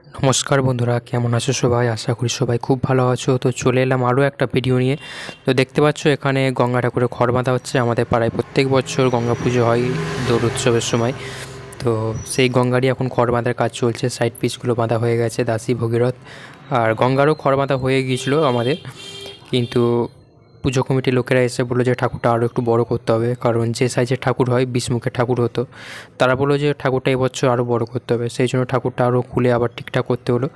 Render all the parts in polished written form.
নমস্কার বন্ধুরা, কেমন আছো সবাই? আশা করি সবাই খুব ভালো আছো। তো চলে এলাম আরও একটা ভিডিও নিয়ে। তো দেখতে পাচ্ছ এখানে গঙ্গা ঠাকুরের ঘর বাঁধা হচ্ছে। আমাদের পাড়ায় প্রত্যেক বছর গঙ্গা পুজো হয় দোল উৎসবের সময়। তো সেই গঙ্গারই এখন খড় বাঁধার কাজ চলছে। সাইড পিসগুলো বাঁধা হয়ে গেছে, দাসী ভগীরথ। আর গঙ্গারও খড় বাঁধা হয়ে গিয়েছিলো আমাদের, কিন্তু পুজো কমিটির লোকেরা এসে বললো যে ঠাকুরটা আরও একটু বড় করতে হবে, কারণ যে সাইজের ঠাকুর হয় 20 মুখের ঠাকুর হতো। তারা বললো যে ঠাকুরটা এবছর আরও বড় করতে হবে, সেই জন্য ঠাকুরটা আরও খুলে আবার ঠিকঠাক করতে হলো।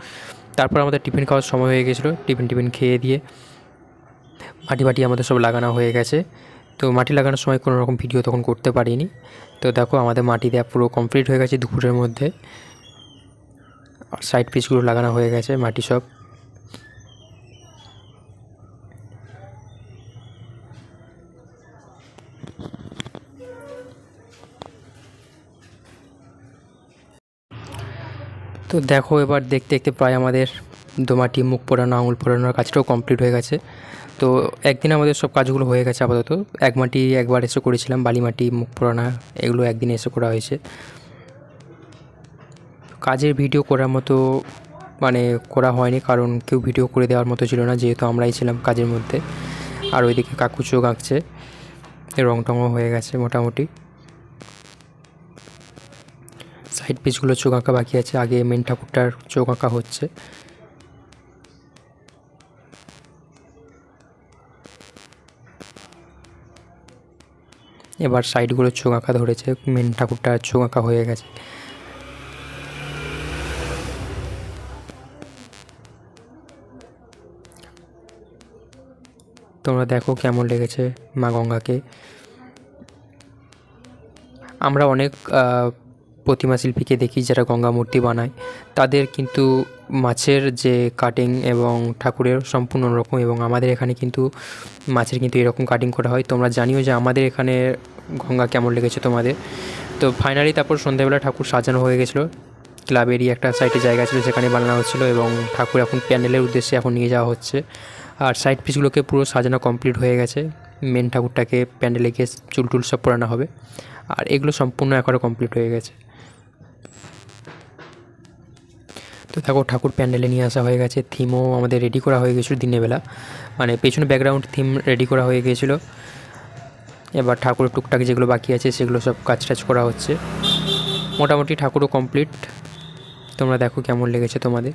তারপর আমাদের টিফিন খাওয়ার সময় হয়ে গেছিলো। টিফিন খেয়ে দিয়ে মাটি আমাদের সব লাগানো হয়ে গেছে। তো মাটি লাগানোর সময় কোনো রকম ভিডিও তখন করতে পারিনি। তো দেখো আমাদের মাটি দেওয়া পুরো কমপ্লিট হয়ে গেছে দুপুরের মধ্যে। আর সাইড পিসগুলো লাগানো হয়ে গেছে, মাটি সব। তো দেখো এবার দেখতে দেখতে প্রায় আমাদের দোমাটি, মুখ পোড়ানো, আঙুল পোড়ানোর কাজটাও কমপ্লিট হয়ে গেছে। তো একদিন আমাদের সব কাজগুলো হয়ে গেছে আপাতত। এক মাটি একবার এসে করেছিলাম, বালি মাটি, মুখ পোড়ানো, এগুলো একদিন এসে করা হয়েছে। কাজের ভিডিও করার মতো করা হয়নি, কারণ কেউ ভিডিও করে দেওয়ার মতো ছিল না, যেহেতু আমরাই ছিলাম কাজের মধ্যে। আর ওইদিকে কাকু চোখ আঁকছে, রং টঙও হয়ে গেছে মোটামুটি। সাইড পিসগুলো চোখ আঁকা বাকি আছে, আগে মেন ঠাকুরটার চোখ আঁকা হচ্ছে। এবার সাইডগুলো চোখ আঁকা ধরেছে, মেন ঠাকুরটার চোখ আঁকা হয়ে গেছে। তোমরা দেখো কেমন লেগেছে মা গঙ্গাকে। আমরা অনেক প্রতিমা শিল্পীকে দেখি যারা গঙ্গা মূর্তি বানায়, তাদের কিন্তু মাছের যে কাটিং এবং ঠাকুরের সম্পূর্ণ অন্যরকম, এবং আমাদের এখানে কিন্তু মাছের কিন্তু এরকম কাটিং করা হয়। তোমরা জানিও যে আমাদের এখানে গঙ্গা কেমন লেগেছে তোমাদের। তো ফাইনালি তারপর সন্ধ্যাবেলা ঠাকুর সাজানো হয়ে গেছিলো। ক্লাবেরই একটা সাইডে জায়গা ছিল, সেখানে বানানো হচ্ছিলো, এবং ঠাকুর এখন প্যান্ডেলের উদ্দেশ্যে এখন নিয়ে যাওয়া হচ্ছে। আর সাইড পিসগুলোকে পুরো সাজানো কমপ্লিট হয়ে গেছে। মেন ঠাকুরটাকে প্যান্ডেলে গিয়ে চুল সব পরানো হবে, আর এগুলো সম্পূর্ণ একবারে কমপ্লিট হয়ে গেছে। তো দেখো ঠাকুর প্যান্ডেলে নিয়ে আসা হয়ে গেছে। থিমও আমাদের রেডি করা হয়ে গেছিলো দিনের বেলা, পেছনে ব্যাকগ্রাউন্ড থিম রেডি করা হয়ে গিয়েছিলো। এবার ঠাকুরের টুকটাক যেগুলো বাকি আছে সেগুলো সব কাজ করা হচ্ছে। মোটামুটি ঠাকুরও কমপ্লিট। তোমরা দেখো কেমন লেগেছে তোমাদের।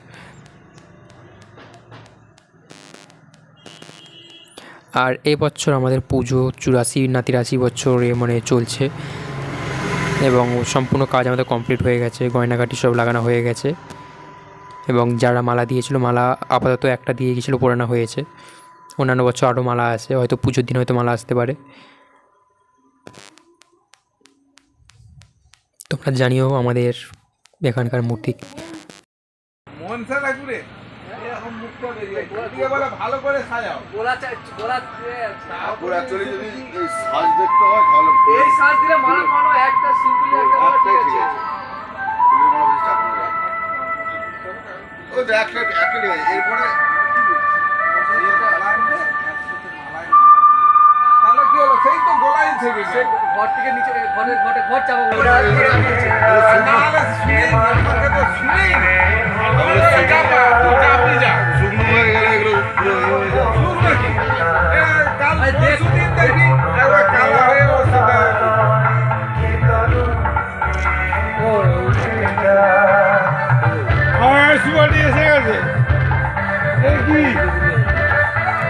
আর এই বছর আমাদের পুজো 84 না 83 বছরে চলছে, এবং সম্পূর্ণ কাজ আমাদের কমপ্লিট হয়ে গেছে। গয়নাগাটি সব লাগানো হয়ে গেছে, এবং যারা মালা দিয়েছিল, মালা আপাতত একটা দিয়ে গিয়েছিলো, পরানো হয়েছে। অন্যান্য বছর আরও মালা আসে, হয়তো পুজোর দিন হয়তো মালা আসতে পারে। তোমরা জানিও আমাদের এখানকার মূর্তি ভালো করে সাজাও। এই সাজ দিলে মালা মানো একটা সিম্পল একটা ঠিক আছে। ও দেখ একটা এরপরে তাহলে কি হলো, সেই তো গোলাই থেকে ঘর থেকে নিচে ঘর চাপা আপনি যা শুকনো হয়ে গেলে এগুলো দেখি কালা হয়ে আমার সুপারি এসে গেছে কি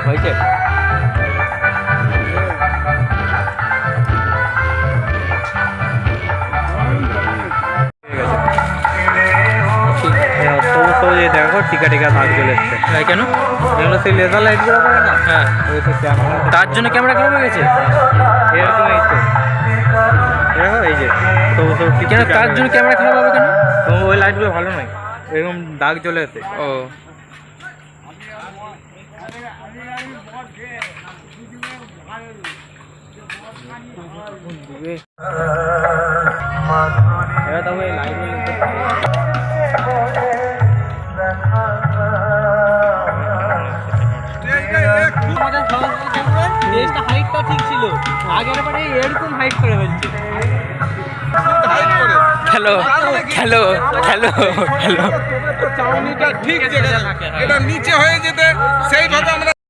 হয়েছে। দেখো টিকা দাগ চলে এসছে। কেন? এগুলো সেই লেজার লাইট গুলো পারে না, হ্যাঁ, তার জন্য ক্যামেরা খারাপ হয়ে গেছে। এরকম এই তো দেখো, এই যে কেন তার জন্য ক্যামেরা খারাপ হবে কেন? ওই লাইটগুলো ভালো নয়, এরকম দাগ চলে এসছে। ও এবার তবে এই লাইটগুলো হাইটটা ঠিক ছিল, আগের বারে এরকম হাইট করে ফেলছে। খেলো খেলো খেলো খেলো ছাউনিটা ঠিক জায়গায়, এটা নিচে হয়ে যেতে সেইভাবে